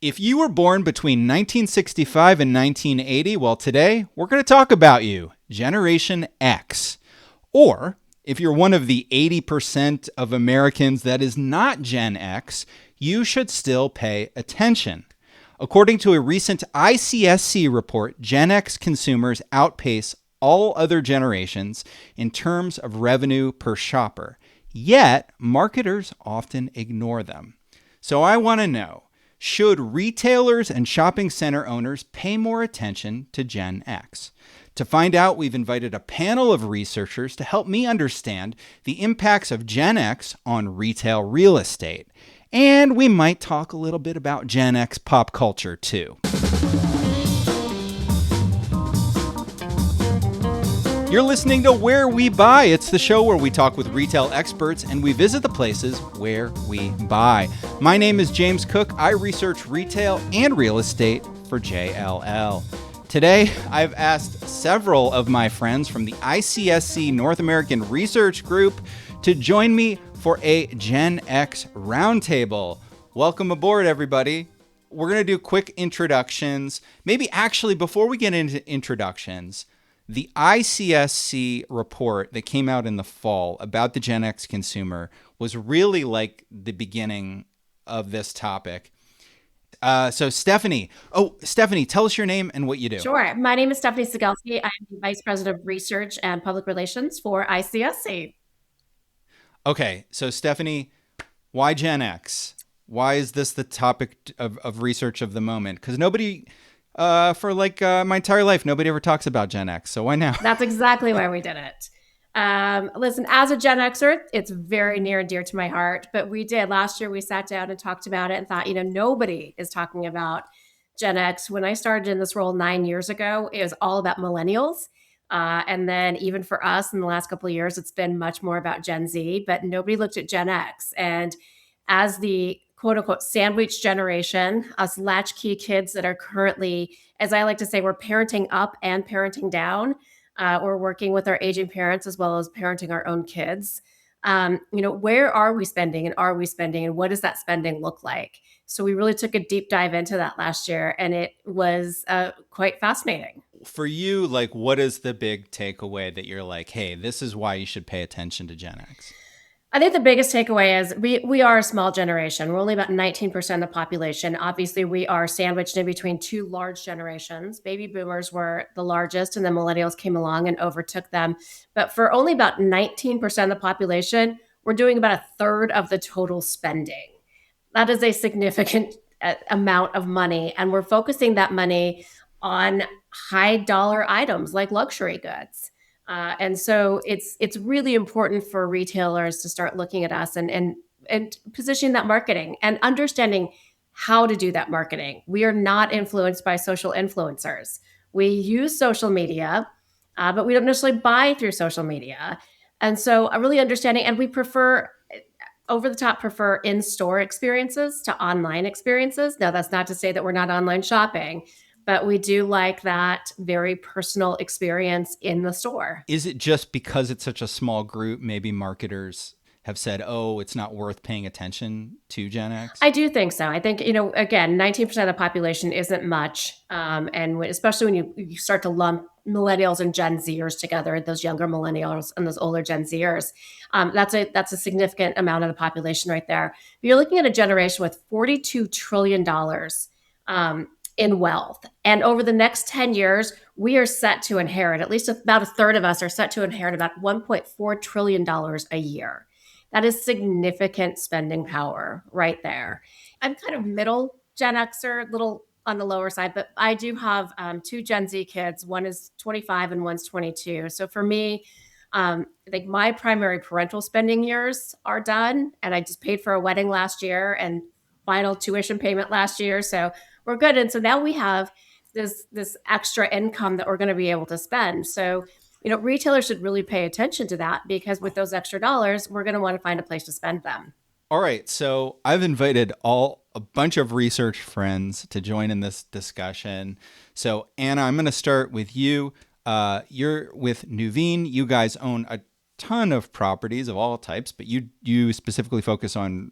If you were born between 1965 and 1980, well, today we're going to talk about you, Generation X. Or if you're one of the 80% of Americans that is not Gen X, you should still pay attention. According to a recent ICSC report, Gen X consumers outpace all other generations in terms of revenue per shopper. Yet, marketers often ignore them. So I want to know, should retailers and shopping center owners pay more attention to Gen X? To find out, we've invited a panel of researchers to help me understand the impacts of Gen X on retail real estate. And we might talk a little bit about Gen X pop culture, too. You're listening to Where We Buy. It's the show where we talk with retail experts and we visit the places where we buy. My name is James Cook. I research retail and real estate for JLL. Today, I've asked several of my friends from the ICSC North American Research Group to join me for a Gen X roundtable. Welcome aboard, everybody. We're going to do quick introductions. Maybe actually, before we get into introductions, the ICSC report that came out in the fall about the Gen X consumer was really like the beginning of this topic. So Stephanie, tell us your name and what you do. Sure. My name is Stephanie Sigelski. I'm the Vice President of Research and Public Relations for ICSC. Okay, so Stephanie, why Gen X? Why is this the topic of research of the moment? Because nobody... for my entire life, nobody ever talks about Gen X. So why now? That's exactly why we did it. Listen, as a Gen Xer, it's very near and dear to my heart. But last year, we sat down and talked about it and thought, nobody is talking about Gen X. When I started in this role 9 years ago, it was all about millennials. And then even for us in the last couple of years, it's been much more about Gen Z, but nobody looked at Gen X. And as the quote unquote sandwich generation, us latchkey kids that are currently, as I like to say, we're parenting up and parenting down. We're working with our aging parents as well as parenting our own kids. Where are we spending and what does that spending look like? So we really took a deep dive into that last year and it was quite fascinating. For you, what is the big takeaway that you're like, hey, this is why you should pay attention to Gen X? I think the biggest takeaway is we are a small generation. We're only about 19% of the population. Obviously, we are sandwiched in between two large generations. Baby boomers were the largest, and then millennials came along and overtook them. But for only about 19% of the population, we're doing about a third of the total spending. That is a significant amount of money, and we're focusing that money on high dollar items like luxury goods. And so it's really important for retailers to start looking at us and positioning that marketing and understanding how to do that marketing. We are not influenced by social influencers. We use social media, but we don't necessarily buy through social media. And so really understanding, and we prefer prefer in-store experiences to online experiences. Now, that's not to say that we're not online shopping, but we do like that very personal experience in the store. Is it just because it's such a small group, maybe marketers have said, oh, it's not worth paying attention to Gen X? I do think so. I think, again, 19% of the population isn't much. And especially when you start to lump millennials and Gen Zers together, those younger millennials and those older Gen Zers, that's a significant amount of the population right there. You're looking at a generation with $42 trillion in wealth. And over the next 10 years, we are set to inherit, at least about a third of us are set to inherit about $1.4 trillion a year. That is significant spending power right there. I'm kind of middle Gen Xer, little on the lower side, but I do have two Gen Z kids. One is 25 and one's 22. So for me, I think my primary parental spending years are done. And I just paid for a wedding last year and final tuition payment last year. So we're good. And so now we have this extra income that we're going to be able to spend. So, retailers should really pay attention to that because with those extra dollars, we're going to want to find a place to spend them. All right. So I've invited a bunch of research friends to join in this discussion. So Anna, I'm going to start with you. You're with Nuveen. You guys own a ton of properties of all types, but you specifically focus on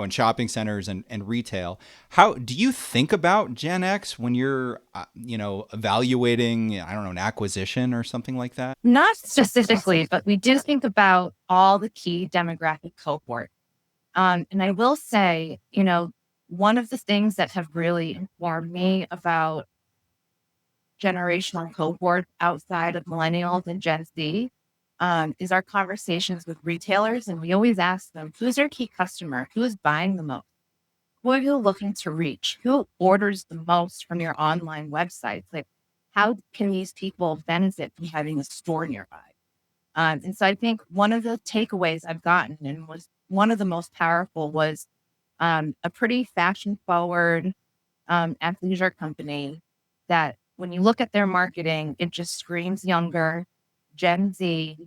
shopping centers and retail. How do you think about Gen X when you're evaluating, I don't know, an acquisition or something like that? Not specifically, but we do think about all the key demographic cohort. And I will say, one of the things that have really informed me about generational cohort outside of millennials and Gen Z is our conversations with retailers. And we always ask them, who's your key customer? Who is buying the most? Who are you looking to reach? Who orders the most from your online websites? Like, how can these people benefit from having a store nearby? And so I think one of the takeaways I've gotten and was one of the most powerful was a pretty fashion forward athleisure company that when you look at their marketing, it just screams younger, Gen Z.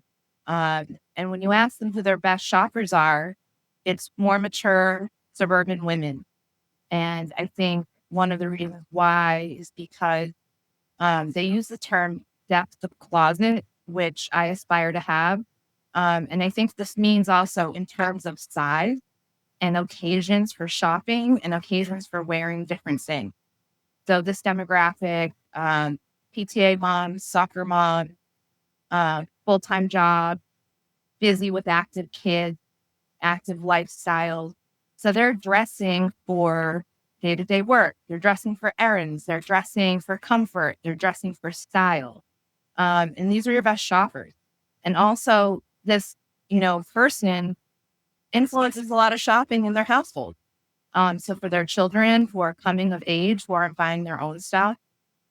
And when you ask them who their best shoppers are, it's more mature suburban women. And I think one of the reasons why is because they use the term depth of closet, which I aspire to have. And I think this means also in terms of size and occasions for shopping and occasions for wearing different things. So this demographic, PTA mom, soccer mom, full-time job, busy with active kids, active lifestyle. So they're dressing for day-to-day work. They're dressing for errands. They're dressing for comfort. They're dressing for style. And these are your best shoppers. And also this, person influences a lot of shopping in their household. So for their children who are coming of age, who aren't buying their own stuff.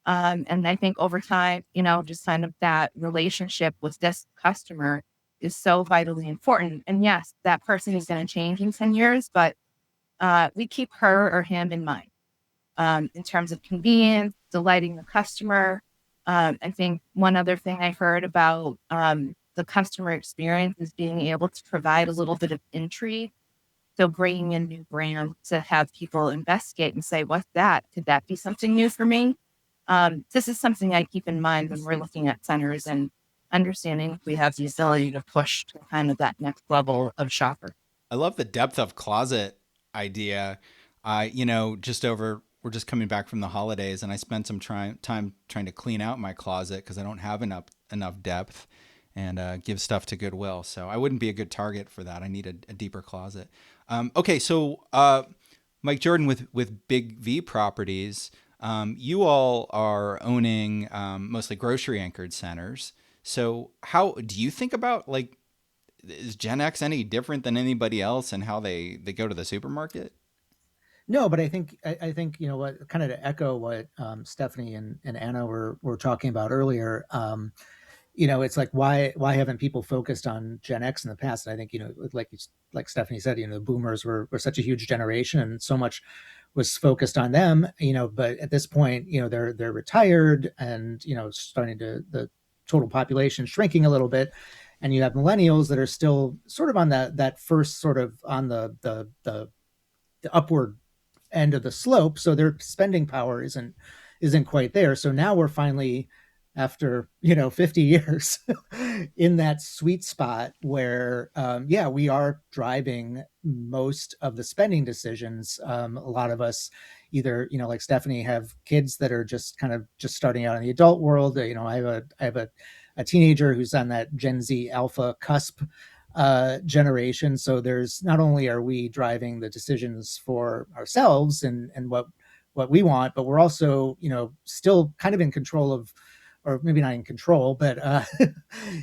And I think over time, just kind of that relationship with this customer is so vitally important. And yes, that person is going to change in 10 years, but we keep her or him in mind in terms of convenience, delighting the customer. I think one other thing I heard about the customer experience is being able to provide a little bit of intrigue. So bringing in new brands to have people investigate and say, what's that? Could that be something new for me? This is something I keep in mind when we're looking at centers and understanding if we have the ability to push to kind of that next level of shopper. I love the depth of closet idea. We're just coming back from the holidays, and I spent some time trying to clean out my closet because I don't have enough depth and give stuff to Goodwill. So I wouldn't be a good target for that. I need a deeper closet. Okay, so Mike Jordan with Big V Properties, you all are owning mostly grocery anchored centers. So how do you think about, like, is Gen X any different than anybody else and how they go to the supermarket? No, but I think what, kind of to echo what Stephanie and Anna were talking about earlier. It's like, why haven't people focused on Gen X in the past? And I think, like Stephanie said, the boomers were such a huge generation and so much was focused on them, but at this point, they're retired and, starting to, the total population shrinking a little bit. And you have millennials that are still sort of on that first sort of on the upward end of the slope. So their spending power isn't quite there. So now we're finally, after 50 years, in that sweet spot where we are driving most of the spending decisions. A lot of us either, like Stephanie, have kids that are just kind of just starting out in the adult world. I have a teenager who's on that Gen Z alpha cusp generation. So there's, not only are we driving the decisions for ourselves and what we want, but we're also, still kind of in control of, or maybe not in control, but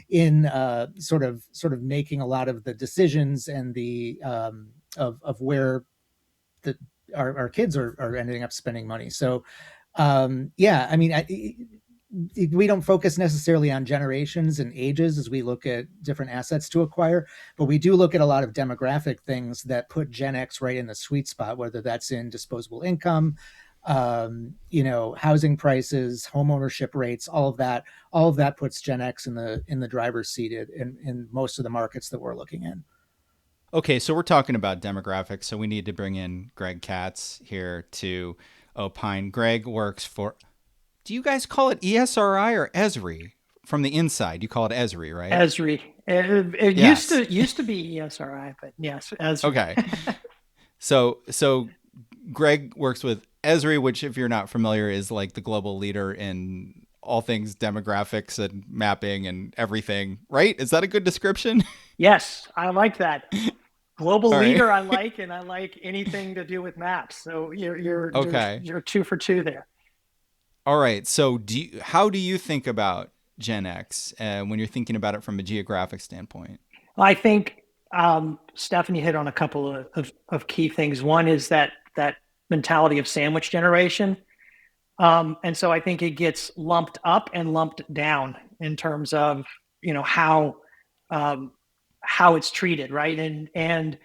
in sort of making a lot of the decisions and the of where our kids are ending up spending money. So I mean, we don't focus necessarily on generations and ages as we look at different assets to acquire, but we do look at a lot of demographic things that put Gen X right in the sweet spot, whether that's in disposable income, housing prices, home ownership rates, all of that puts Gen X in the driver's seat in most of the markets that we're looking in. Okay, so we're talking about demographics, so we need to bring in Gregg Katz here to opine. Gregg works for, do you guys call it ESRI or Esri? From the inside, you call it Esri, right? Esri. It Yes. used to be ESRI, but yes, Esri. Okay. So Gregg works with Esri, which, if you're not familiar, is like the global leader in all things demographics and mapping and everything, right? Is that a good description? Yes, I like that. Global All right. leader, I like, and I like anything to do with maps. So Okay. you're 2 for 2 there. All right. So how do you think about Gen X when you're thinking about it from a geographic standpoint? Well, I think Stephanie hit on a couple of key things. One is that mentality of sandwich generation. And so I think it gets lumped up and lumped down in terms of, um, how it's treated, right? And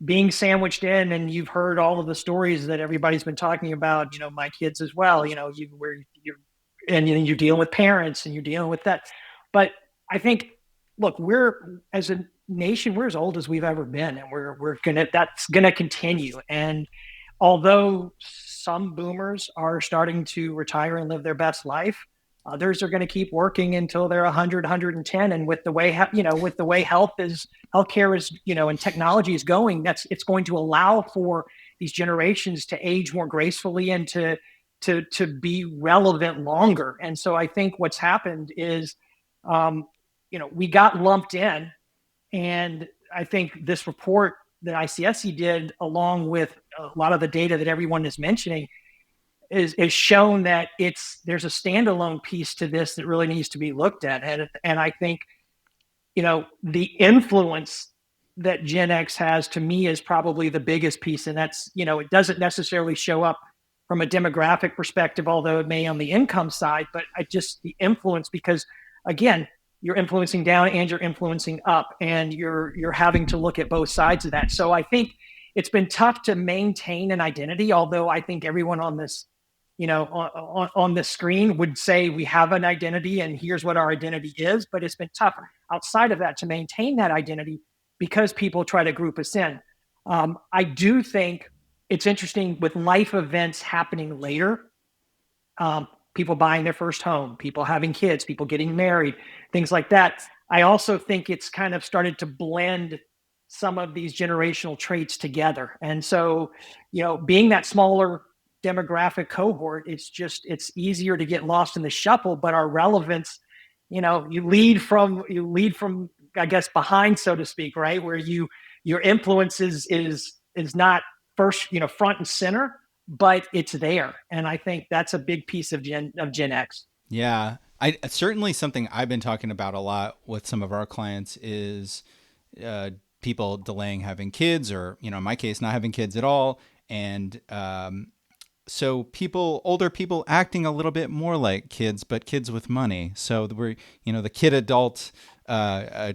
being sandwiched in, and you've heard all of the stories that everybody's been talking about, my kids as well, you're dealing with parents and you're dealing with that. But I think, look, we're, as a nation, we're as old as we've ever been, and that's gonna continue. And although some boomers are starting to retire and live their best life, others are going to keep working until they're 100, 110. And with the way, with the way healthcare is, and technology is going, it's going to allow for these generations to age more gracefully and to be relevant longer. And so I think what's happened is, we got lumped in, and I think this report that ICSC did, along with a lot of the data that everyone is mentioning, is shown that there's a standalone piece to this that really needs to be looked at. And I think, the influence that Gen X has, to me, is probably the biggest piece. And that's, it doesn't necessarily show up from a demographic perspective, although it may on the income side, but the influence, because again, you're influencing down and you're influencing up, and you're having to look at both sides of that. So I think it's been tough to maintain an identity, although I think everyone on this, on the screen would say we have an identity and here's what our identity is, but it's been tough outside of that to maintain that identity because people try to group us in. I do think it's interesting with life events happening later. People buying their first home, people having kids, people getting married, things like that. I also think it's kind of started to blend some of these generational traits together. And so, being that smaller demographic cohort, it's easier to get lost in the shuffle, but our relevance, you lead from, I guess, behind, so to speak, right? Where your influence is not first, front and center, but it's there. And I think that's a big piece of Gen X. Yeah. Certainly something I've been talking about a lot with some of our clients is people delaying having kids, or, in my case, not having kids at all. And so older people acting a little bit more like kids, but kids with money. So we're, the kid adult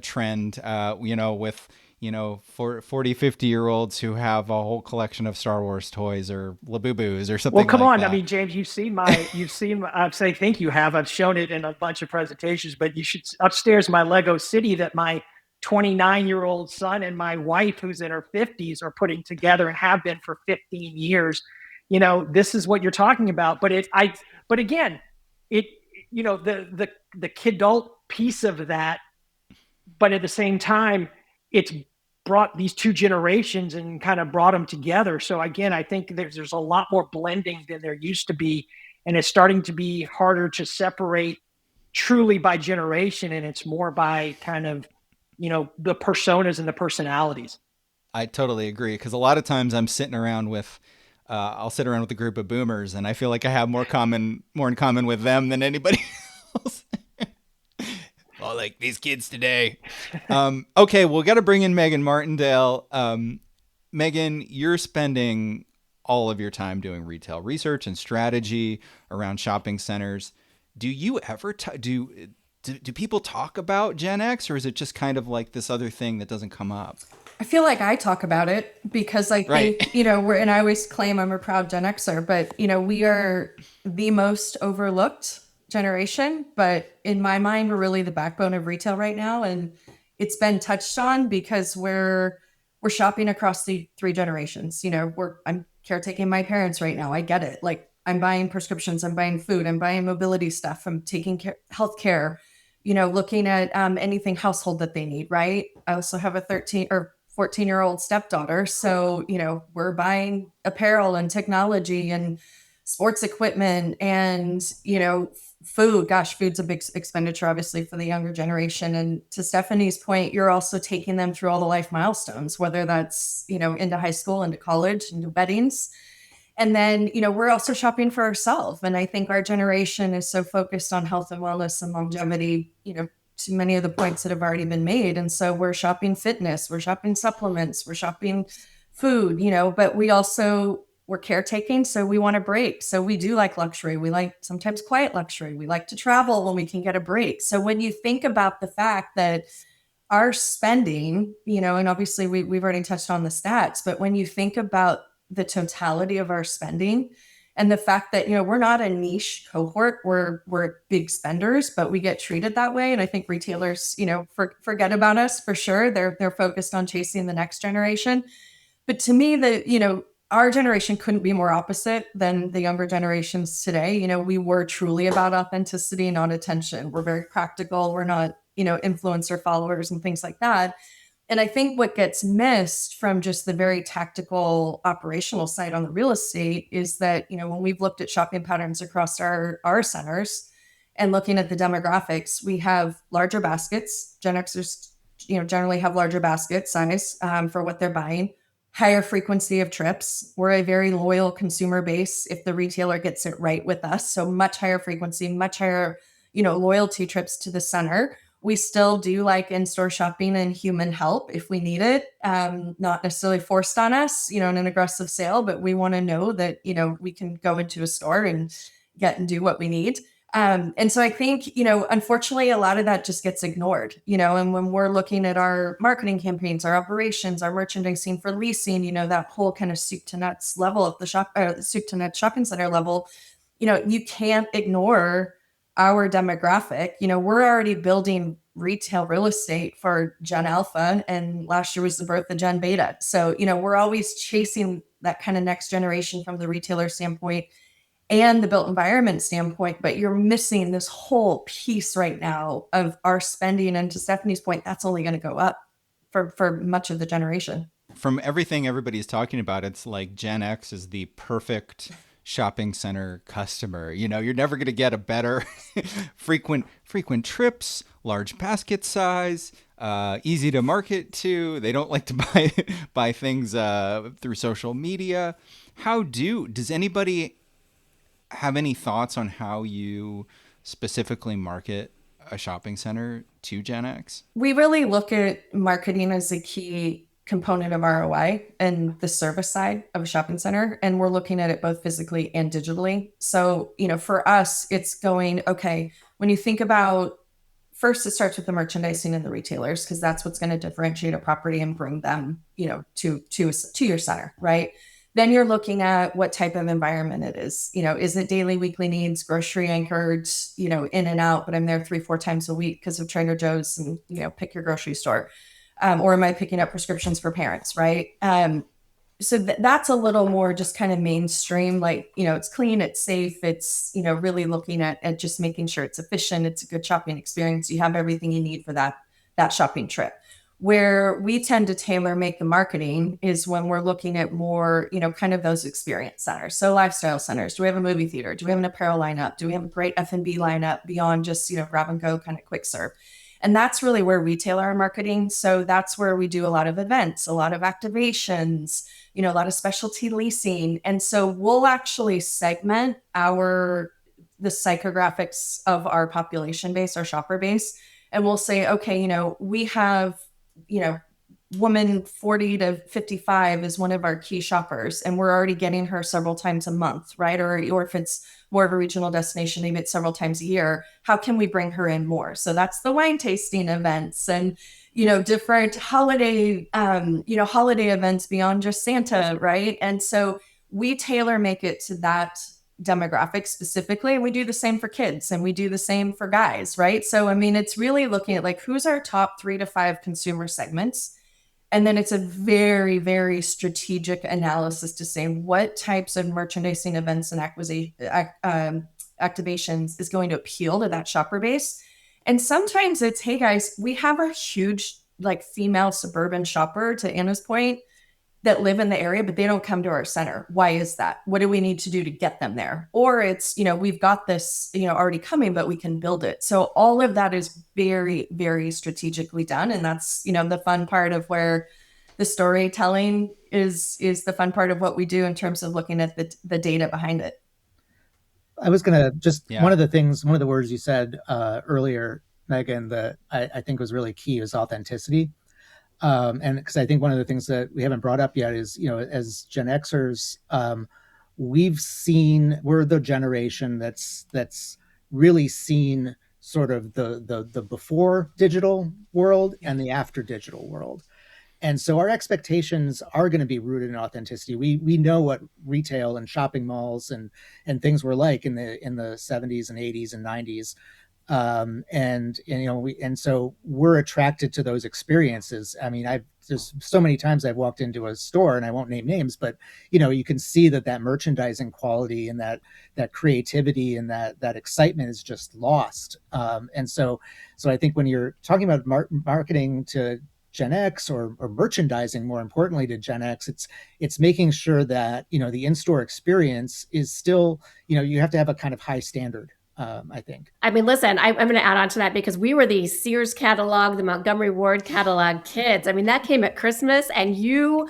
trend, with, 40, 50-year-olds who have a whole collection of Star Wars toys or Labubus or something. Well, come like on. that. I mean, James, I think you have. I've shown it in a bunch of presentations, but you should upstairs my Lego city that my 29-year-old son and my wife, who's in her 50s, are putting together and have been for 15 years. This is what you're talking about. But again, the kidult piece of that, but at the same time, it's brought these two generations and kind of brought them together. So again, I think there's a lot more blending than there used to be, and it's starting to be harder to separate truly by generation, and it's more by kind of, the personas and the personalities. I totally agree, because a lot of times I'm sitting around with I'll sit around with a group of boomers, and I feel like I have more in common with them than anybody else. Oh, like these kids today. Okay, well, we got to bring in Meghann Martindale. Meghann, you're spending all of your time doing retail research and strategy around shopping centers. Do you ever do people talk about Gen X, or is it just kind of like this other thing that doesn't come up? I feel like I talk about it because I think, and I always claim I'm a proud Gen Xer, but, we are the most overlooked generation. But in my mind, we're really the backbone of retail right now. And it's been touched on because we're shopping across the 3 generations. I'm caretaking my parents right now. I get it. Like, I'm buying prescriptions, I'm buying food, I'm buying mobility stuff, I'm taking healthcare. looking at anything household that they need, right? I also have a 13 or 14-year-old stepdaughter. So, we're buying apparel and technology and sports equipment and, food. Gosh, food's a big expenditure, obviously, for the younger generation. And to Stephanie's point, you're also taking them through all the life milestones, whether that's, into high school, into college, into weddings. And then, we're also shopping for ourselves. And I think our generation is so focused on health and wellness and longevity, to many of the points that have already been made. And so we're shopping fitness, we're shopping supplements, we're shopping food, but we're caretaking. So we want a break. So we do like luxury. We like sometimes quiet luxury. We like to travel when we can get a break. So when you think about the fact that our spending, and obviously we've already touched on the stats, but when you think about the totality of our spending and the fact that, we're not a niche cohort, we're big spenders, but we get treated that way. And I think retailers, forget about us for sure. They're focused on chasing the next generation. But to me, our generation couldn't be more opposite than the younger generations today. We were truly about authenticity, not attention. We're very practical. We're not, influencer followers and things like that. And I think what gets missed from just the very tactical operational side on the real estate is that, when we've looked at shopping patterns across our centers and looking at the demographics, we have larger baskets. Gen Xers, generally have larger basket size for what they're buying, higher frequency of trips. We're a very loyal consumer base if the retailer gets it right with us. So much higher frequency, much higher, loyalty trips to the center. We still do like in-store shopping and human help if we need it, not necessarily forced on us, in an aggressive sale, but we want to know that, we can go into a store and get and do what we need. And so I think, unfortunately, a lot of that just gets ignored, and when we're looking at our marketing campaigns, our operations, our merchandising for leasing, that whole kind of soup to nuts level of the soup to nuts shopping center level, you can't ignore our demographic. We're already building retail real estate for Gen Alpha, and last year was the birth of Gen Beta. So, we're always chasing that kind of next generation from the retailer standpoint and the built environment standpoint, but you're missing this whole piece right now of our spending. And to Stephanie's point, that's only going to go up for much of the generation. From everything everybody's talking about, it's like Gen X is the perfect shopping center customer. You're never going to get a better frequent trips, large basket size, easy to market to. They don't like to buy things through social media. Does anybody have any thoughts on how you specifically market a shopping center to Gen X? We really look at marketing as a key component of ROI and the service side of a shopping center. And we're looking at it both physically and digitally. So, for us, it's going, okay, when you think about, first, it starts with the merchandising and the retailers, because that's what's going to differentiate a property and bring them, to your center, right? Then you're looking at what type of environment it is. Is it daily, weekly needs, grocery anchored, in and out, but I'm there 3-4 times a week because of Trader Joe's and, pick your grocery store. Or am I picking up prescriptions for parents, right? So that's a little more just kind of mainstream, like, it's clean, it's safe, it's, really looking at just making sure it's efficient, it's a good shopping experience, you have everything you need for that shopping trip. Where we tend to tailor make the marketing is when we're looking at more, kind of those experience centers. So lifestyle centers. Do we have a movie theater? Do we have an apparel lineup? Do we have a great F&B lineup beyond just, grab and go kind of quick serve? And that's really where we tailor our marketing. So that's where we do a lot of events, a lot of activations, a lot of specialty leasing. And so we'll actually segment the psychographics of our population base, our shopper base. And we'll say, okay, we have, woman 40 to 55 is one of our key shoppers, and we're already getting her several times a month, right? Or if it's more of a regional destination, maybe it's several times a year. How can we bring her in more? So that's the wine tasting events and, different holiday events beyond just Santa, right? And so we tailor make it to that demographic specifically. And we do the same for kids and we do the same for guys, right? So, it's really looking at like, who's our top 3 to 5 consumer segments? And then it's a very, very strategic analysis to say what types of merchandising events and activations is going to appeal to that shopper base. And sometimes it's, hey guys, we have a huge like female suburban shopper, to Anna's point, that live in the area, but they don't come to our center. Why is that? What do we need to do to get them there? Or it's, we've got this, already coming, but we can build it. So all of that is very, very strategically done. And that's, the fun part of where the storytelling is the fun part of what we do in terms of looking at the data behind it. I was going to just, one of the words you said earlier, Meghann, that I think was really key is authenticity. And because I think one of the things that we haven't brought up yet is, as Gen Xers, we're the generation that's really seen sort of the before digital world and the after digital world. And so our expectations are going to be rooted in authenticity. We know what retail and shopping malls and things were like in the 70s and 80s and 90s. And so we're attracted to those experiences. I mean, there's so many times I've walked into a store, and I won't name names, but you can see that merchandising quality and that creativity and that excitement is just lost. And so I think when you're talking about marketing to Gen X or merchandising, more importantly to Gen X, it's making sure that the in-store experience is still, you have to have a kind of high standard. I think. I mean, listen, I'm going to add on to that because we were the Sears catalog, the Montgomery Ward catalog kids. I mean, that came at Christmas, and you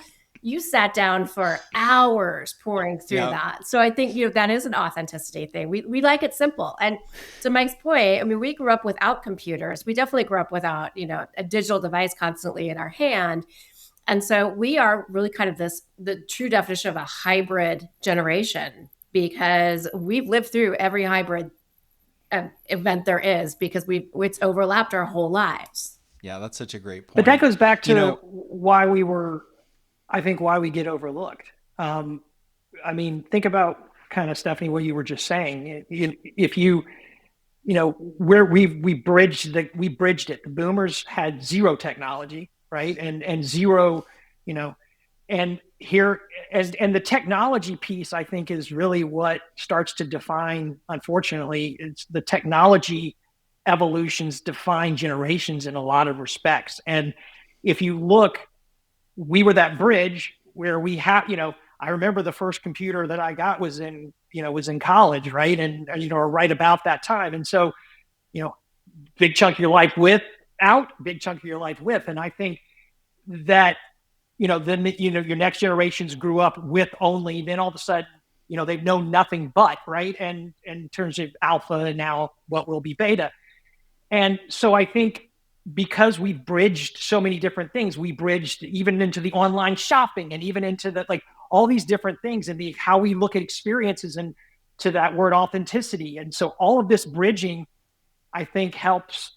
sat down for hours pouring through that. So I think, that is an authenticity thing. We like it simple. And to Mike's point, I mean, we grew up without computers. We definitely grew up without, a digital device constantly in our hand. And so we are really kind of the true definition of a hybrid generation, because we've lived through every hybrid event there is, because it's overlapped our whole lives. Yeah, that's such a great point. But that goes back to why we get overlooked. I mean, think about kind of, Stephanie, what you were just saying. If we bridged it. The boomers had zero technology, right? And zero, and here and the technology piece, I think, is really what starts to define, unfortunately, it's the technology evolutions define generations in a lot of respects. And if you look, we were that bridge where we have, I remember the first computer that I got was in college, right? And, or right about that time. And so, big chunk of your life without, big chunk of your life with. And I think that, then, your next generations grew up with only, then all of a sudden, they've known nothing but, right? And in terms of alpha and now what will be beta. And so I think because we bridged so many different things, we bridged even into the online shopping and even into all these different things and how we look at experiences and to that word authenticity. And so all of this bridging, I think, helps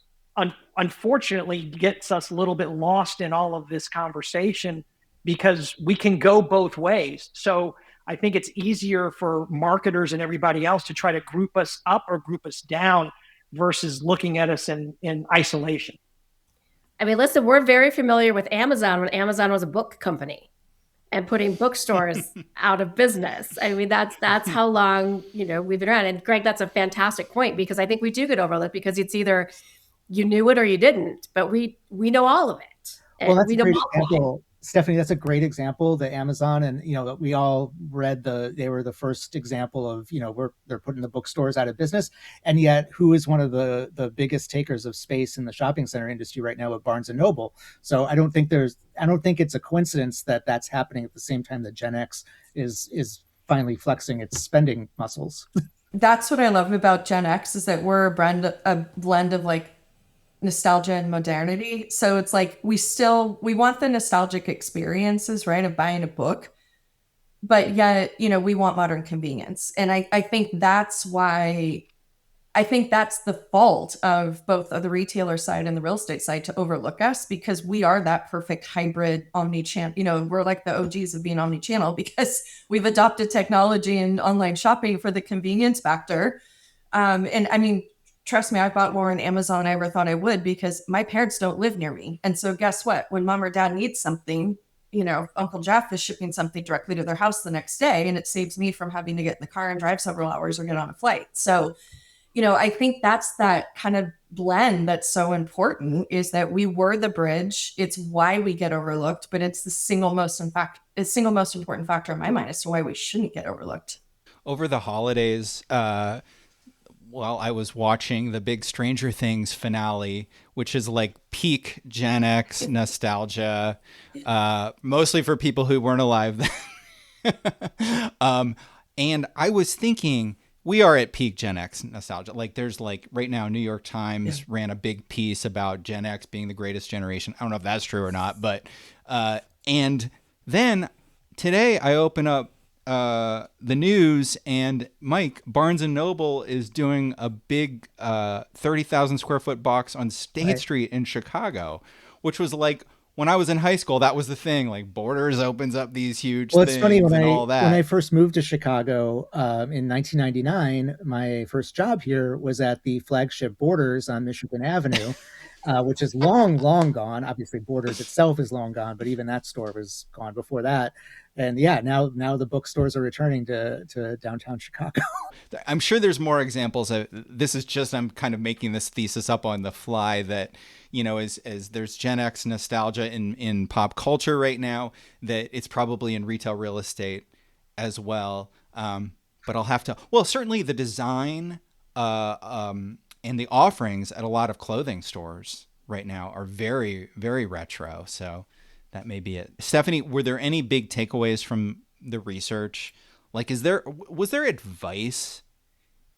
unfortunately gets us a little bit lost in all of this conversation, because we can go both ways. So I think it's easier for marketers and everybody else to try to group us up or group us down versus looking at us in isolation. I mean, listen, we're very familiar with Amazon when Amazon was a book company and putting bookstores out of business. I mean, that's how long, we've been around. And Gregg, that's a fantastic point, because I think we do get overlooked because it's either you knew it or you didn't, but we know all of it. Well, that's a great example. Stephanie, that's a great example, the Amazon, and we all read they were the first example of they're putting the bookstores out of business, and yet who is one of the biggest takers of space in the shopping center industry right now with Barnes and Noble. So I don't think it's a coincidence that that's happening at the same time that Gen X is finally flexing its spending muscles. That's what I love about Gen X, is that we're a blend of nostalgia and modernity. So it's we want the nostalgic experiences, right, of buying a book, but yet, we want modern convenience. And I think that's why, I think that's the fault of both of the retailer side and the real estate side to overlook us, because we are that perfect hybrid omni-channel. We're like the OGs of being omni-channel because we've adopted technology and online shopping for the convenience factor. And I mean, trust me, I bought more on Amazon than I ever thought I would, because my parents don't live near me. And so guess what? When mom or dad needs something, Uncle Jeff is shipping something directly to their house the next day, and it saves me from having to get in the car and drive several hours or get on a flight. So, I think that's that kind of blend that's so important is that we were the bridge. It's why we get overlooked, but it's the single most important factor in my mind as to why we shouldn't get overlooked. Over the holidays, I was watching the big Stranger Things finale, which is like peak Gen X nostalgia, mostly for people who weren't alive then. And I was thinking, we are at peak Gen X nostalgia. Like, there's like right now, New York Times ran a big piece about Gen X being the greatest generation. I don't know if that's true or not, but and then today I open up the news, and Mike, Barnes and Noble is doing a big 30,000 square foot box on State Street in Chicago, which was like, when I was in high school, that was the thing. Like, Borders opens up these huge things, it's funny, and all that. When I first moved to Chicago in 1999, my first job here was at the flagship Borders on Michigan Avenue, which is long gone. Obviously, Borders itself is long gone, but even that store was gone before that. And yeah, now the bookstores are returning to downtown Chicago. I'm sure there's more examples. This is just, I'm kind of making this thesis up on the fly that, you know, as there's Gen X nostalgia in pop culture right now, that it's probably in retail real estate as well. But I'll have to, certainly the design and the offerings at a lot of clothing stores right now are very, very retro. So that may be it. Stephanie, were there any big takeaways from the research? Like, was there advice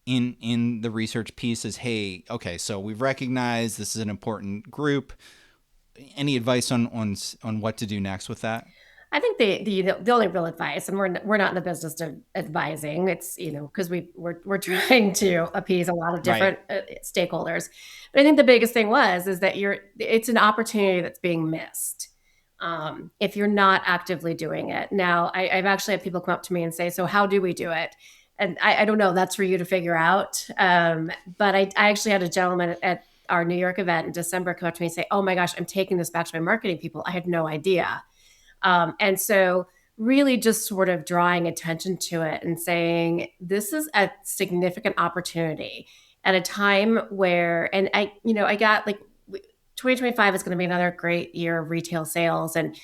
in the research pieces? Hey, okay, so we've recognized this is an important group. Any advice on what to do next with that? I think the only real advice, and we're not in the business of advising. It's, you know, because we're trying to appease a lot of different stakeholders. But I think the biggest thing is that it's an opportunity that's being missed if you're not actively doing it. Now, I've actually had people come up to me and say, "So how do we do it?" And I don't know. That's for you to figure out. But I actually had a gentleman at our New York event in December come up to me and say, "Oh my gosh, I'm taking this back to my marketing people. I had no idea." And so really just sort of drawing attention to it and saying, this is a significant opportunity at a time where, and I got like 2025 is going to be another great year of retail sales. And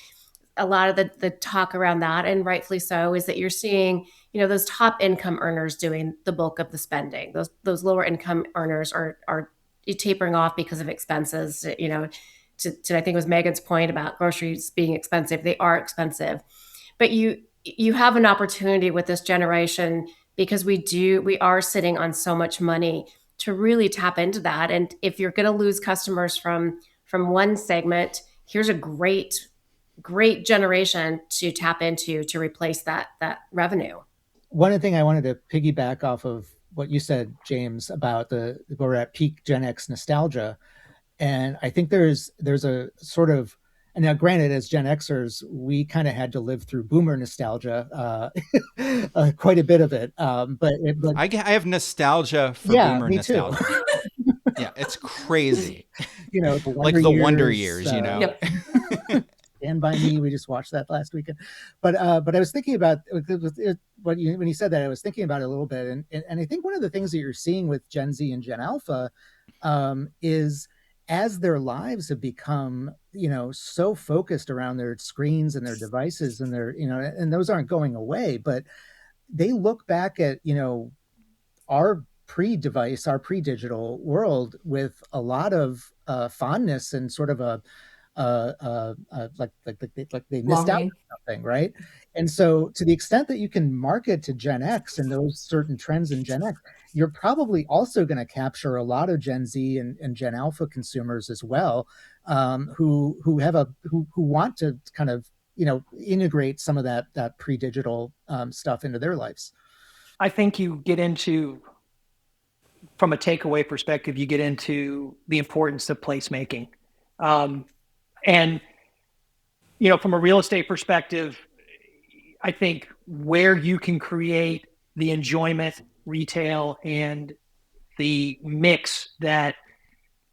a lot of the talk around that, and rightfully so, is that you're seeing, you know, those top income earners doing the bulk of the spending. Those lower income earners are tapering off because of expenses, you know, to I think it was Megan's point about groceries being expensive. They are expensive, but you have an opportunity with this generation because we are sitting on so much money to really tap into that. And if you're going to lose customers from one segment, here's a great generation to tap into to replace that revenue. One thing I wanted to piggyback off of what you said, James, about we're at peak Gen X nostalgia. And I think there's a sort of, and now granted, as Gen Xers, we kind of had to live through boomer nostalgia, quite a bit of it. But I have nostalgia for boomer nostalgia. Yeah, it's crazy. You know, the Wonder Years, you know. Yep. Stand By Me, we just watched that last weekend. But I was thinking about when you said that, I was thinking about it a little bit. And I think one of the things that you're seeing with Gen Z and Gen Alpha is, as their lives have become, you know, so focused around their screens and their devices and their, you know, and those aren't going away, but they look back at, you know, our pre-device, our pre-digital world with a lot of fondness and sort of like they missed out on something, right? And so to the extent that you can market to Gen X and those certain trends in Gen X, you're probably also going to capture a lot of Gen Z and Gen Alpha consumers as well, who want to kind of, you know, integrate some of that pre-digital stuff into their lives. I think you get into, from a takeaway perspective, you get into the importance of placemaking. And, you know, from a real estate perspective, I think where you can create the enjoyment, retail, and the mix that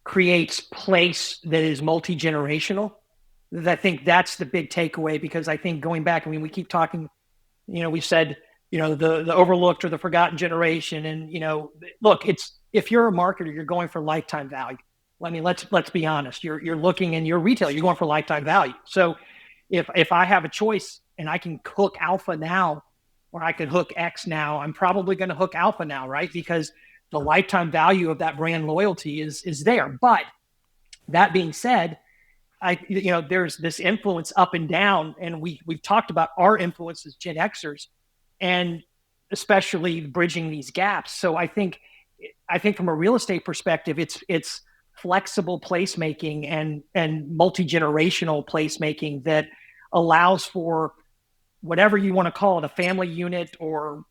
creates place that is multi-generational, I think that's the big takeaway. Because I think going back, I mean, we keep talking, you know, we said, you know, the overlooked or the forgotten generation. And, you know, look, if you're a marketer, you're going for lifetime value. I mean, let's be honest. You're looking in your retail, you're going for lifetime value. So if I have a choice and I can hook alpha now, or I could hook X now, I'm probably going to hook alpha now, right? Because the lifetime value of that brand loyalty is there. But that being said, there's this influence up and down, and we've talked about our influence as Gen Xers, and especially bridging these gaps. So I think from a real estate perspective, it's flexible placemaking and multi-generational placemaking that allows for whatever you want to call it, a family unit or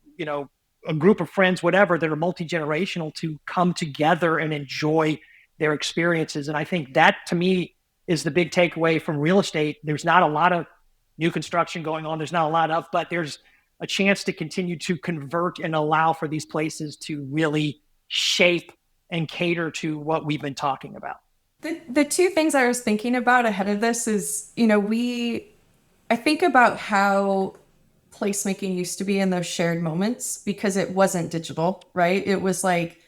a group of friends, whatever, that are multi-generational, to come together and enjoy their experiences. And I think that, to me, is the big takeaway from real estate. There's not a lot of new construction going on. There's not a lot of, but there's a chance to continue to convert and allow for these places to really shape and cater to what we've been talking about. The two things I was thinking about ahead of this is, I think about how placemaking used to be in those shared moments, because it wasn't digital, right? It was like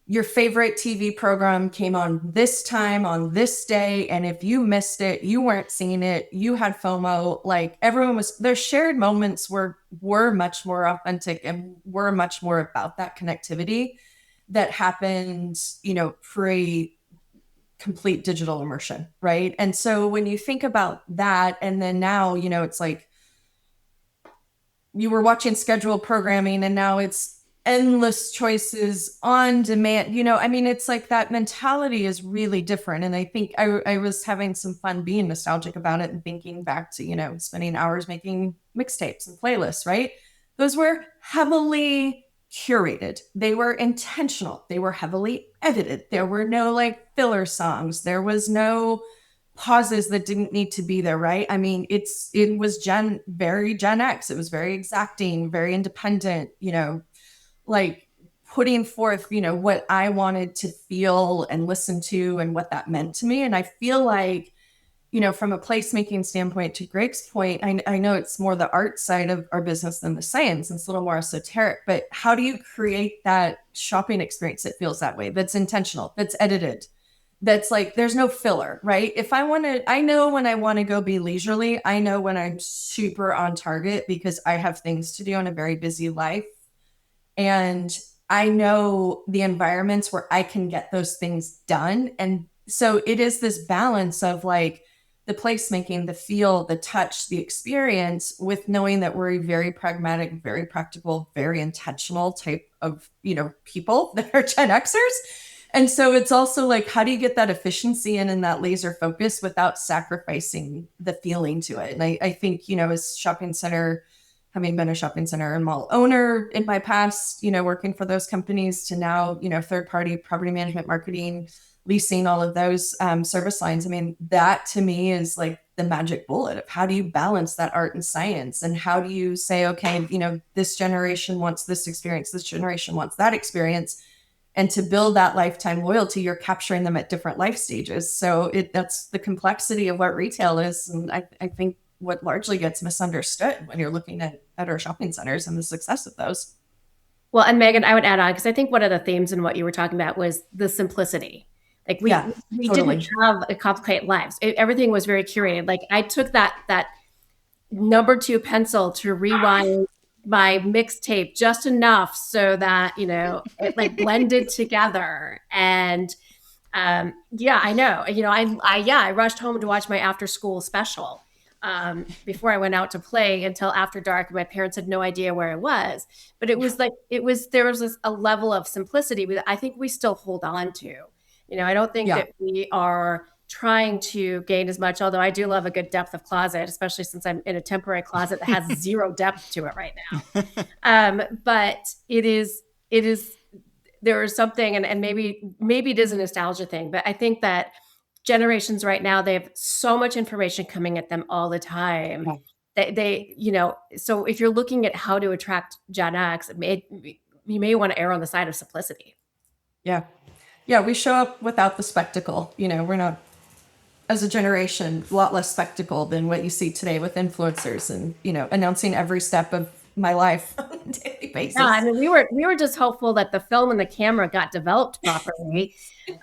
your favorite TV program came on this time on this day, and if you missed it, you weren't seeing it, you had FOMO. Like, everyone was, their shared moments were much more authentic and were much more about that connectivity that happened, pre complete digital immersion, right? And so when you think about that, and then now, it's like you were watching scheduled programming, and now it's endless choices on demand. It's like that mentality is really different. And I think I was having some fun being nostalgic about it and thinking back to, spending hours making mixtapes and playlists, right? Those were heavily curated. They were intentional. They were heavily edited. There were no filler songs. There was no pauses that didn't need to be there, right? It was very Gen X. It was very exacting, very independent, putting forth, what I wanted to feel and listen to and what that meant to me. And I feel like, from a placemaking standpoint, to Gregg's point, I know it's more the art side of our business than the science. It's a little more esoteric, but how do you create that shopping experience that feels that way, that's intentional, that's edited, that's there's no filler, right? I know when I want to go be leisurely, I know when I'm super on target because I have things to do in a very busy life. And I know the environments where I can get those things done. And so it is this balance of the placemaking, the feel, the touch, the experience, with knowing that we're a very pragmatic, very practical, very intentional type of, people that are Gen Xers. And so it's also how do you get that efficiency in that laser focus without sacrificing the feeling to it? And I think, as shopping center, having been a shopping center and mall owner in my past, working for those companies, to now, third-party property management, marketing, leasing, all of those service lines. That to me is the magic bullet of how do you balance that art and science, and how do you say, okay, this generation wants this experience, this generation wants that experience. And to build that lifetime loyalty, you're capturing them at different life stages. So that's the complexity of what retail is. And I think what largely gets misunderstood when you're looking at our shopping centers and the success of those. Well, and Meghann, I would add on, because I think one of the themes in what you were talking about was the simplicity. We totally didn't have a complicated lives. Everything was very curated. I took that number 2 pencil to rewind my mixtape just enough so that, it blended together. And I know, I rushed home to watch my after school special before I went out to play until after dark. My parents had no idea where I was, but there was a level of simplicity that I think we still hold on to. I don't think that we are trying to gain as much, although I do love a good depth of closet, especially since I'm in a temporary closet that has zero depth to it right now. But there is something, and maybe it is a nostalgia thing, but I think that generations right now, they have so much information coming at them all the time. They so if you're looking at how to attract Gen X, you may want to err on the side of simplicity. Yeah, we show up without the spectacle. We're not, as a generation, a lot less spectacle than what you see today with influencers and, announcing every step of my life on a daily basis. Yeah, I mean, we were just hopeful that the film and the camera got developed properly,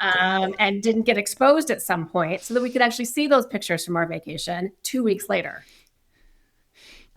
and didn't get exposed at some point, so that we could actually see those pictures from our vacation 2 weeks later.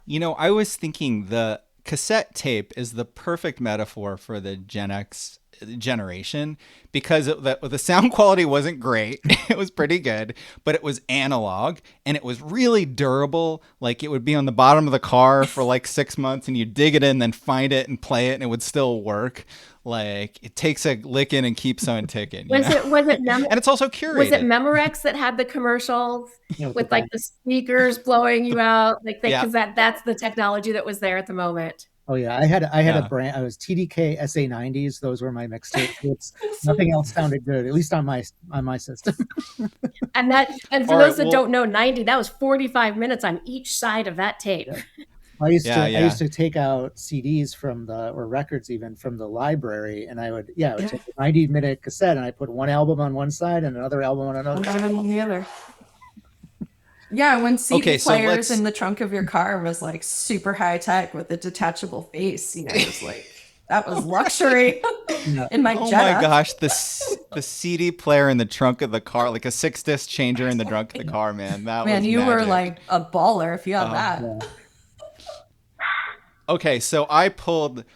You know, I was thinking the cassette tape is the perfect metaphor for the Gen X generation, because the sound quality wasn't great. It was pretty good, but it was analog and it was really durable. Like, it would be on the bottom of the car for like 6 months, and you dig it in, then find it and play it, and it would still work. Like, it takes a licking and keeps on ticking. Was it and it's also curated. Was it Memorex that had the commercials with like the speakers blowing you out? Like, because that's the technology that was there at the moment. Oh yeah, I had a brand. I was TDK SA90s. Those were my mixtapes. Nothing else sounded good, at least on my system. And for those that don't know, 90, that was 45 minutes on each side of that tape. Yeah. I used to take out CDs or records even from the library, and I would take a 90-minute cassette, and I put one album on one side and another album on another side. On the other. Yeah, when CD players in the trunk of your car was like super high tech with a detachable face, it was like, that was luxury in my Jetta. Oh my gosh, the CD player in the trunk of the car, like a 6-disc changer in the trunk of the car, man. You were like a baller if you had that. Yeah. Okay, so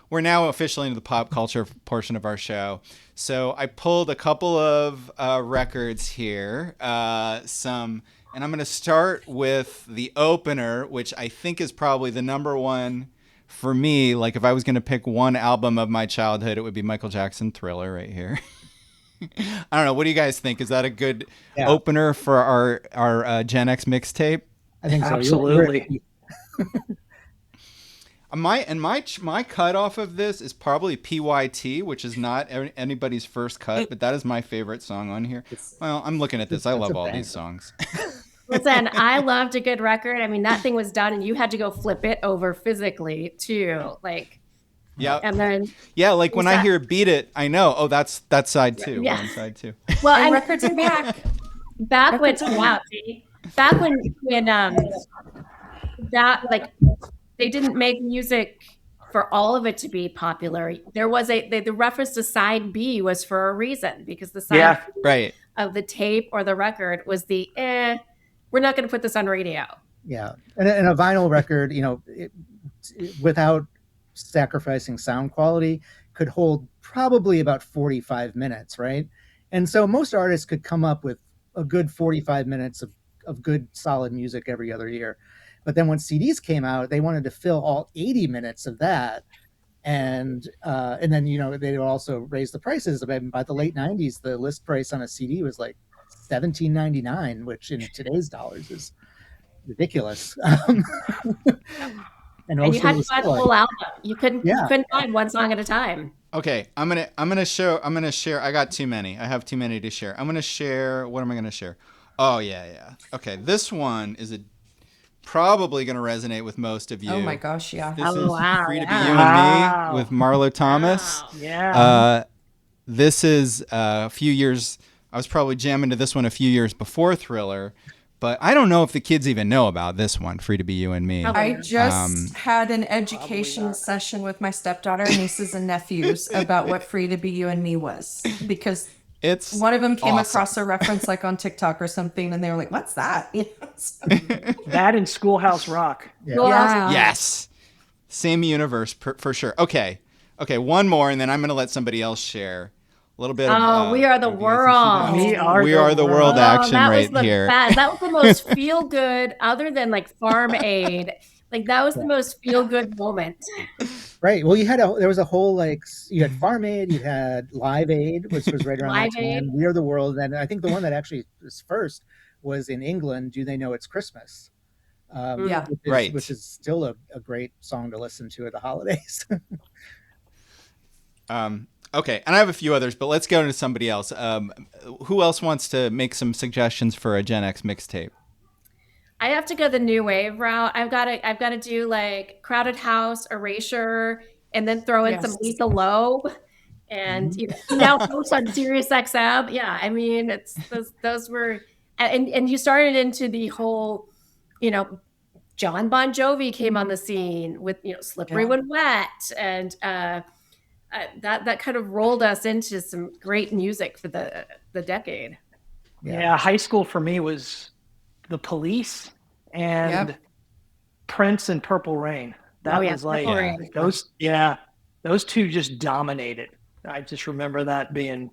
we're now officially into the pop culture portion of our show. So I pulled a couple of records here, and I'm going to start with the opener, which I think is probably the number one for me. Like, if I was going to pick one album of my childhood, it would be Michael Jackson Thriller right here. I don't know. What do you guys think? Is that a good opener for our Gen X mixtape? I think so. Absolutely. My cutoff of this is probably PYT, which is not anybody's first cut, but that is my favorite song on here. Well, I'm looking at this. I love all these songs. Listen, I loved a good record. I mean, that thing was done, and you had to go flip it over physically too. Like, and then like when I hear "Beat It," I know. Oh, that's side two. Yeah. Side two. Well, and records are back. Back when they didn't make music for all of it to be popular. There was the reference to side B was for a reason, because the side B of the tape or the record was we're not going to put this on radio. Yeah, and a vinyl record, without sacrificing sound quality, could hold probably about 45 minutes, right? And so most artists could come up with a good 45 minutes of good solid music every other year. But then when CDs came out, they wanted to fill all 80 minutes of that. And then, they would also raise the prices. By the late 90s, the list price on a CD was like $17.99, which in today's dollars is ridiculous. And you had to buy the whole album. You couldn't buy one song at a time. Okay, I'm gonna share. I got too many. I have too many to share. I'm gonna share. What am I gonna share? Oh yeah. Okay, this one is probably going to resonate with most of you. Oh my gosh, yeah. This is Free to Be You and Me with Marlo Thomas. Wow. Yeah. This is a few years, I was probably jamming to this one a few years before Thriller, but I don't know if the kids even know about this one, Free to Be You and Me. I just had an education session with my stepdaughter, nieces and nephews about what Free to Be You and Me was, because one of them came across a reference like on TikTok or something, and they were like, "What's that?" That and Schoolhouse Rock. Yeah. Yes. Same universe for sure. Okay. One more, and then I'm going to let somebody else share a little bit. We Are the World. We Are the World action right here. That was the most feel good, other than like Farm Aid. Like, that was the most feel good moment. Right. Well, there was a whole, you had Farm Aid, you had Live Aid, which was right around that time. We Are the World. And I think the one that actually was first was in England, Do They Know It's Christmas? Which is still a great song to listen to at the holidays. Okay. And I have a few others, but let's go into somebody else. Who else wants to make some suggestions for a Gen X mixtape? I have to go the new wave route. I've got to do like Crowded House, Erasure, and then throw in some Lethal Lobe, and now post on Sirius XM. Yeah, I mean, those were, and you started into the whole, John Bon Jovi came on the scene with, Slippery When Wet, and that kind of rolled us into some great music for the decade. Yeah, high school for me was The Police and Prince and Purple Rain. That was like those two just dominated. I just remember that being.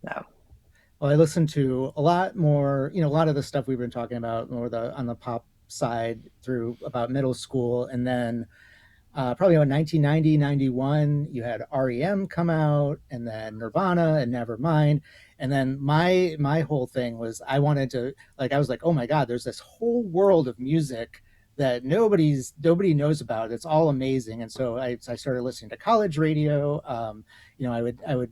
No. Well, I listened to a lot more, a lot of the stuff we've been talking about more on the pop side through about middle school. And then probably in 1990, 91, you had REM come out, and then Nirvana and Nevermind. And then my whole thing was I wanted to, I was like, oh my God, there's this whole world of music that nobody knows about. It's all amazing. And so I started listening to college radio. I would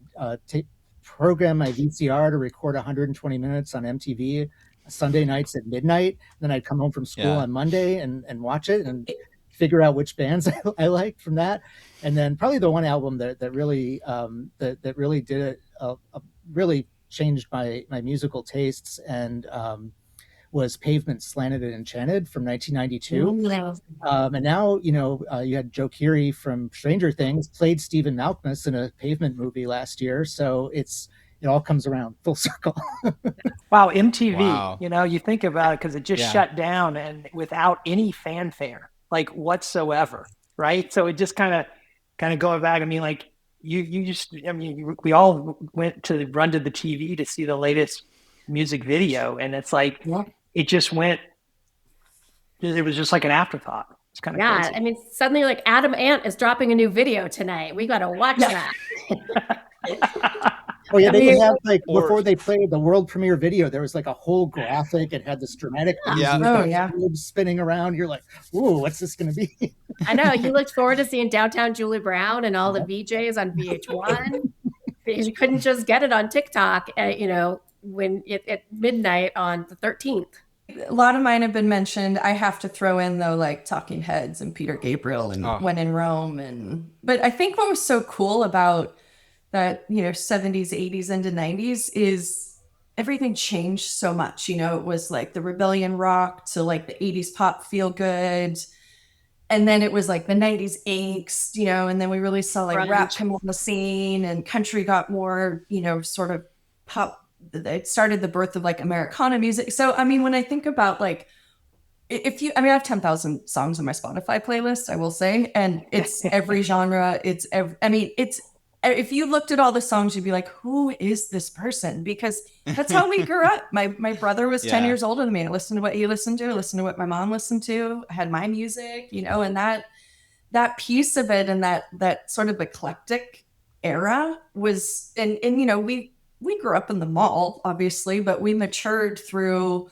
program my VCR to record 120 minutes on MTV Sunday nights at midnight. Then I'd come home from school on Monday and watch it and figure out which bands I liked from that. And then probably the one album that really that really did it, really changed my musical tastes, and was Pavement Slanted and Enchanted from 1992. And now, you had Joe Keery from Stranger Things played Stephen Malkmus in a Pavement movie last year. So it all comes around full circle. Wow, MTV, you think about it, because it just shut down and without any fanfare, whatsoever, right? So it just kind of going back. I mean, we all went to run to the TV to see the latest music video, and it's it just went. It was just like an afterthought. It's kind of crazy. I mean, suddenly Adam Ant is dropping a new video tonight. We got to watch that. Oh yeah, they have before they played the world premiere video, there was a whole graphic. It had this dramatic music, spinning around. You're like, ooh, what's this going to be? I know. You looked forward to seeing Downtown Julie Brown and all the VJs on VH1 because you couldn't just get it on TikTok at at midnight on the 13th. A lot of mine have been mentioned. I have to throw in though, Talking Heads and Peter Gabriel and When in Rome, but I think what was so cool about that 70s, 80s into 90s is everything changed so much. It was the rebellion rock to the 80s pop feel good, and then it was the 90s angst, and then we really saw rap come on the scene, and country got more sort of pop. It started the birth of Americana music. So I mean, when I think about I have 10,000 songs on my Spotify playlist, I will say, and it's every genre. If you looked at all the songs, you'd be like, who is this person? Because that's how we grew up. My brother was 10 years older than me. I listened to what he listened to. I listened to what my mom listened to. I had my music, and that piece of it and that sort of eclectic era was, and we grew up in the mall, obviously, but we matured through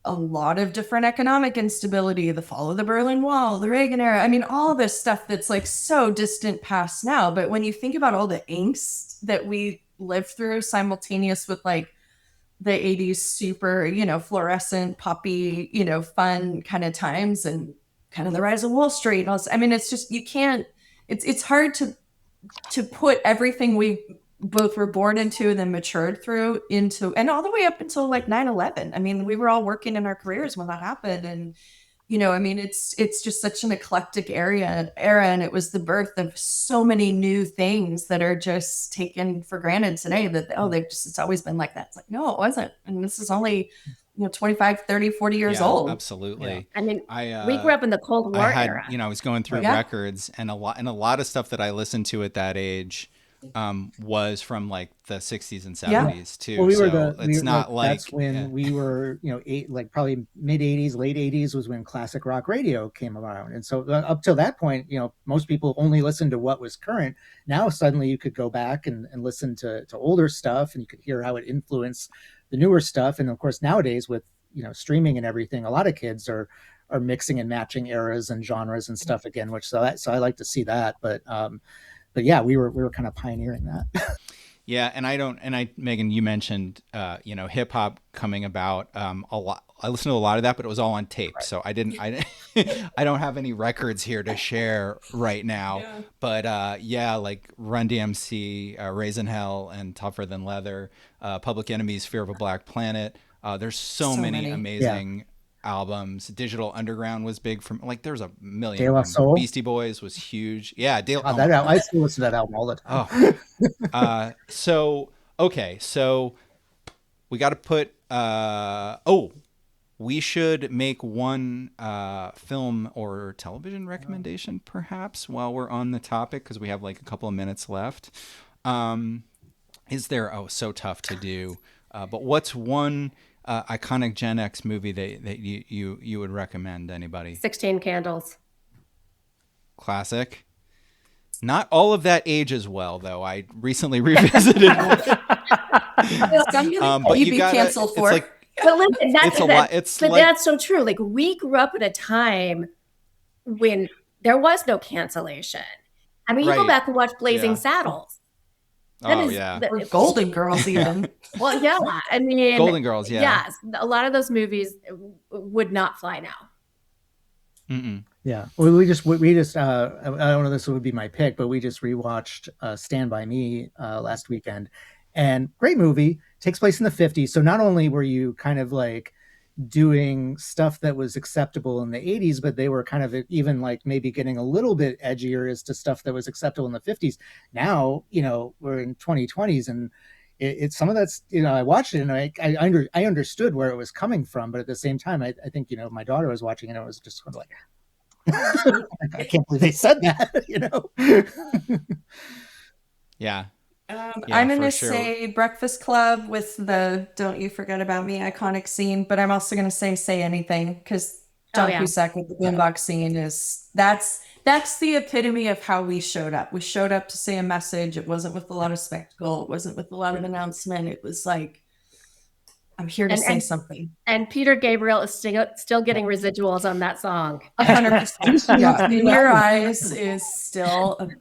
a lot of different economic instability, the fall of the Berlin Wall, the Reagan era. I mean, all this stuff that's so distant past now. But when you think about all the angst that we lived through simultaneous with the 80s super, fluorescent, poppy, fun kind of times, and kind of the rise of Wall Street. And all this, I mean, it's just, you can't, it's hard to put everything we both were born into and then matured through into, and all the way up until 9/11. I mean, we were all working in our careers when that happened. And, I mean, it's just such an eclectic era. And it was the birth of so many new things that are just taken for granted today that, it's always been like that. It's no, it wasn't. And this is only, 25, 30, 40 years old. Absolutely. Yeah. I mean, we grew up in the Cold War era. I was going through records, and a lot of stuff that I listened to at that age was from the 60s and 70s too. Well, that's when we were, probably mid 80s, late 80s was when classic rock radio came around. And so up till that point, most people only listened to what was current. Now suddenly you could go back and listen to older stuff, and you could hear how it influenced the newer stuff. And of course, nowadays with, streaming and everything, a lot of kids are mixing and matching eras and genres and stuff again, so I like to see that. But yeah, we were kind of pioneering that. Yeah, and Meghann, you mentioned hip hop coming about a lot. I listened to a lot of that, but it was all on tape, right. So I don't have any records here to share right now. Yeah. But Run DMC, Raising Hell, and Tougher Than Leather, Public Enemy's Fear of a Black Planet. There's so many amazing albums. Digital Underground was big from like there's a million De La of them. Soul? Beastie Boys was huge. Yeah, Oh, that I still listen to that album all the time. So we got to put we should make one film or television recommendation perhaps while we're on the topic, because we have like a couple of minutes left. Is there so tough to do, but what's one iconic Gen X movie that you would recommend? Anybody? 16 Candles. Classic. Not all of that ages well, though. I recently revisited it. But you'd be canceled for. Like, but listen, it's a lot. That's so true. Like, we grew up at a time when there was no cancellation. I mean, you go back and watch Blazing Saddles. Or Golden Girls even. Well, yeah. I mean, Golden Girls, yeah. Yes, a lot of those movies would not fly now. Mm-mm. Yeah, well, we just I don't know, this would be my pick, but we just rewatched Stand By Me last weekend, and great movie. Takes place in the 50s. So not only were you kind of like doing stuff that was acceptable in the 80s, but they were kind of even like maybe getting a little bit edgier as to stuff that was acceptable in the 50s. Now, we're in 2020s, and it's some of that's, I watched it and I understood where it was coming from, but at the same time, I think, my daughter was watching it and it was just sort of like, I can't believe they said that, Yeah. I'm going to say Breakfast Club with the Don't You Forget About Me iconic scene, but I'm also going to say Anything, because John Cusack with the boombox scene that's the epitome of how we showed up. We showed up to say a message. It wasn't with a lot of spectacle. It wasn't with a lot of announcement. It was like, I'm here to say something. And Peter Gabriel is still getting residuals on that song. 100%. Yeah. In Your Eyes is still an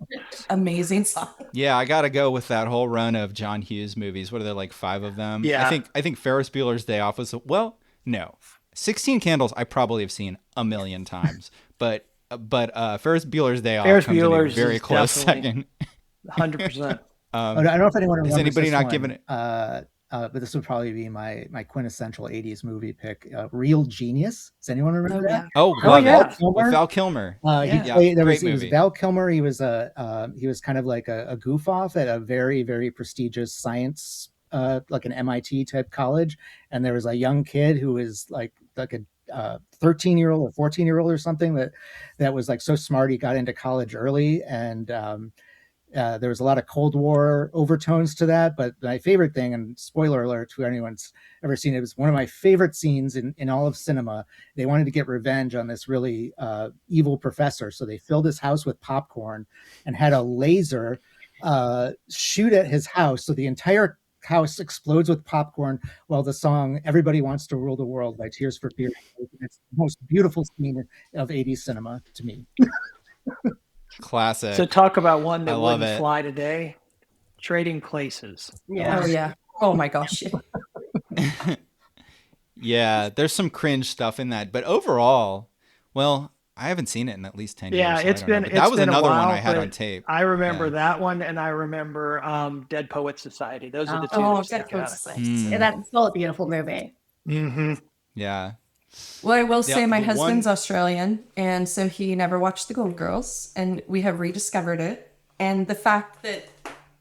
amazing song. Yeah, I got to go with that whole run of John Hughes movies. What are there, like 5 of them? Yeah. I think Ferris Bueller's Day Off was, no. 16 Candles I probably have seen a million times, but Ferris Bueller's Day Off comes in a very close second. 100%. I don't know if anyone remembers is anybody this not one, giving it? But this would probably be my quintessential 80s movie pick, Real Genius. Does anyone remember that? Oh, love it. With Val Kilmer. He was Val Kilmer. He was kind of like a goof off at a very, very prestigious science, like an MIT type college. And there was a young kid who was like a 13-year-old or 14-year-old or something that was like so smart he got into college early, and there was a lot of Cold War overtones to that. But my favorite thing, and spoiler alert to anyone's ever seen it, was one of my favorite scenes in all of cinema. They wanted to get revenge on this really evil professor, so they filled his house with popcorn and had a laser shoot at his house, so the entire house explodes with popcorn while the song Everybody Wants to Rule the World by Tears for Fears. It's the most beautiful scene of 80s cinema to me. Classic. So talk about one that wouldn't it. fly today. Trading Places. Yeah. Oh yeah. Oh my gosh. Yeah, there's some cringe stuff in that, but overall, I haven't seen it in at least 10 years. Yeah, so that was another one I had on tape. I remember that one, and I remember Dead Poets Society. Those are the two that stick out. Yeah, that's still a beautiful movie. Mm-hmm. Yeah. Well, I will say my husband's Australian, and so he never watched the Golden Girls, and we have rediscovered it. And the fact that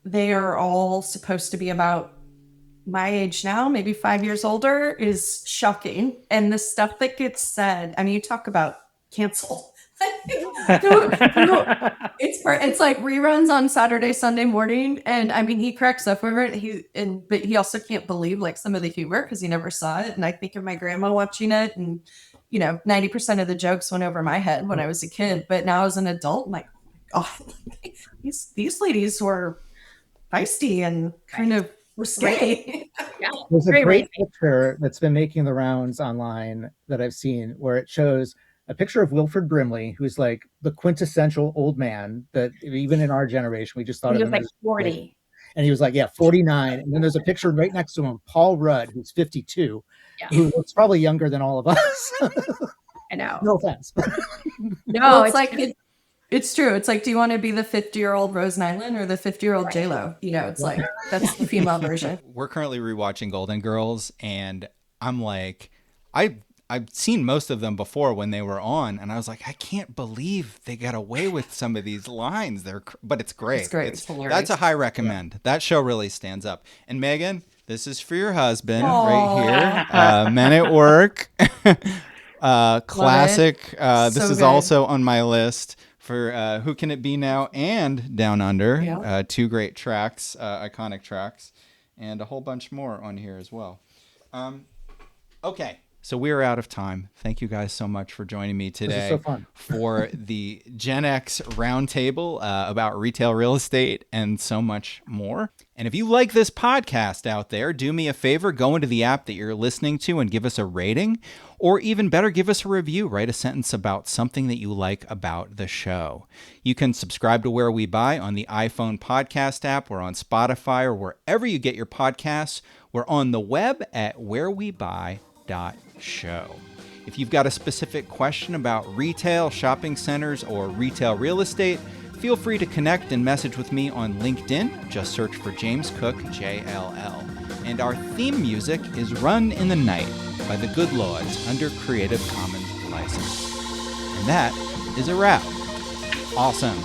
they are all supposed to be about my age now, maybe 5 years older, is shocking. And the stuff that gets said, I mean, you talk about cancel. It's like reruns on Saturday, Sunday morning, and I mean, he cracks up over it. But he also can't believe like some of the humor because he never saw it. And I think of my grandma watching it, and 90% of the jokes went over my head when I was a kid. But now as an adult, I'm like, oh, these ladies were feisty and kind of risque. Yeah. There's a great picture that's been making the rounds online that I've seen where it shows a picture of Wilford Brimley, who's like the quintessential old man that even in our generation, we just thought of him like as 40. And he was like, 49. And then there's a picture right next to him, Paul Rudd, who's 52, who looks probably younger than all of us. I know. No offense. No, it's like, it's true. It's like, do you want to be the 50-year-old Rose Nyland or the 50-year-old J-Lo? It's like, that's the female version. We're currently rewatching Golden Girls, and I'm like, I've seen most of them before when they were on, and I was like, I can't believe they got away with some of these lines. But it's great. It's great. It's hilarious. That's a high recommend. That show really stands up. And Meghann, this is for your husband right here. Men at Work. Classic. This So is good. also on my list for Who Can It Be Now and Down Under. Yeah. Two great tracks, iconic tracks, and a whole bunch more on here as well. Okay. So we're out of time. Thank you guys so much for joining me today This is so fun. for the Gen X Roundtable about retail real estate and so much more. And if you like this podcast out there, do me a favor, go into the app that you're listening to and give us a rating, or even better, give us a review. Write a sentence about something that you like about the show. You can subscribe to Where We Buy on the iPhone podcast app. We're on Spotify or wherever you get your podcasts. We're on the web at wherewebuy.show. If you've got a specific question about retail, shopping centers, or retail real estate, feel free to connect and message with me on LinkedIn. Just search for James Cook, JLL. And our theme music is Run in the Night by the Good Lords under Creative Commons license. And that is a wrap. Awesome.